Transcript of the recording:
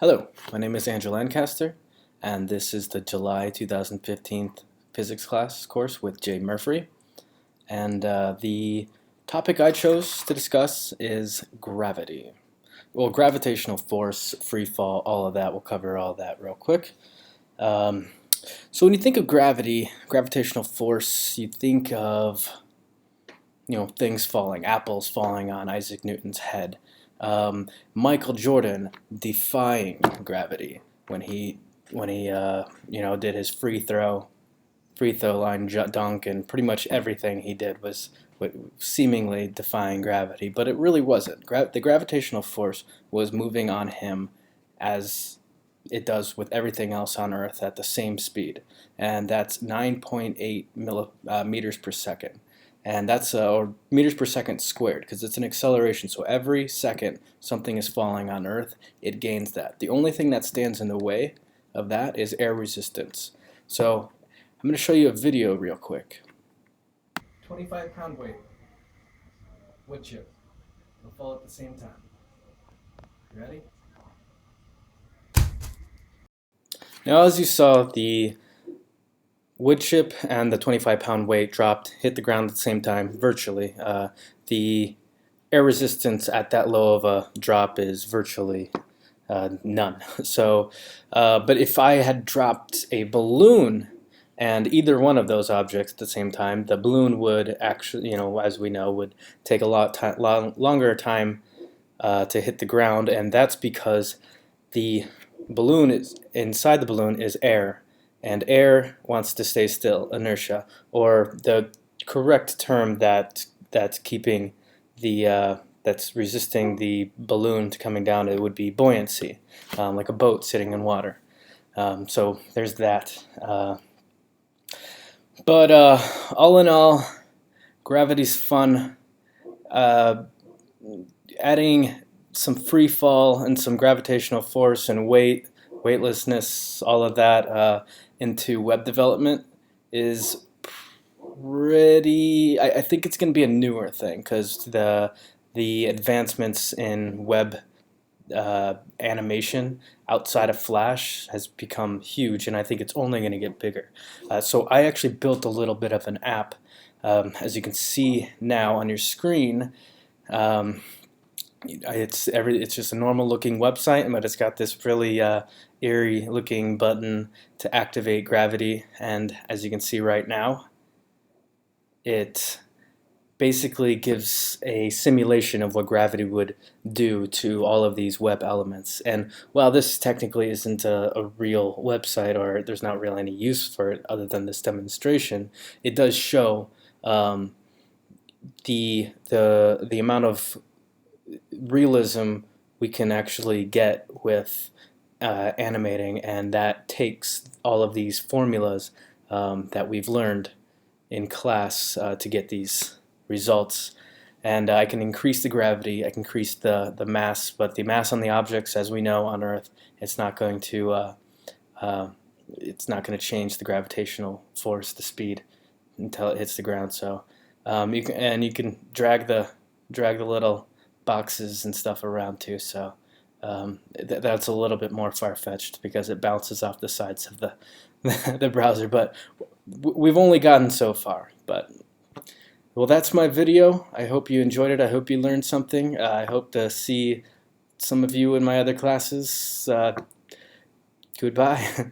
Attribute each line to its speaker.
Speaker 1: Hello, my name is Andrew Lancaster, and this is the July 2015 physics class course with Jay Murphree. And the topic I chose to discuss is gravity. Well, gravitational force, free fall, all of that. We'll cover all that real quick. So when you think of gravity, gravitational force, you think of things falling, apples falling on Isaac Newton's head. Michael Jordan defying gravity when he did his free throw line dunk, and pretty much everything he did was seemingly defying gravity, but it really wasn't. The gravitational force was moving on him as it does with everything else on Earth at the same speed, and that's 9.8 meters per second. And that's or meters per second squared, because it's an acceleration. So every second something is falling on Earth, it gains that. The only thing that stands in the way of that is air resistance. So I'm going to show you a video real quick. 25-pound weight, wood chip, will fall at the same time. You ready? Now, as you saw, the wood chip and the 25-pound weight hit the ground at the same time, virtually. The air resistance at that low of a drop is virtually none. So, but if I had dropped a balloon and either one of those objects at the same time, the balloon would actually, as we know, would take a longer time to hit the ground, and that's because the balloon inside the balloon is air. And air wants to stay still, inertia, or the correct term that's keeping that's resisting the balloon to coming down, it would be buoyancy, like a boat sitting in water. So there's that. But all in all, gravity's fun. Adding some free fall and some gravitational force and weightlessness, all of that into web development is pretty. I think it's going to be a newer thing, because the advancements in web animation outside of Flash has become huge, and I think it's only going to get bigger. So I actually built a little bit of an app, as you can see now on your screen. It's just a normal looking website, but it's got this really eerie looking button to activate gravity, and as you can see right now, it basically gives a simulation of what gravity would do to all of these web elements. And while this technically isn't a real website, or there's not really any use for it other than this demonstration, it does show the amount of realism we can actually get with animating, and that takes all of these formulas that we've learned in class to get these results. And I can increase the gravity, I can increase the mass, but the mass on the objects, as we know on Earth, it's not going to change the gravitational force, the speed, until it hits the ground. So you can drag the little boxes and stuff around too, so that's a little bit more far-fetched because it bounces off the sides of the browser, but we've only gotten so far. But well, that's my video. I hope you enjoyed it. I hope you learned something. I hope to see some of you in my other classes. Goodbye.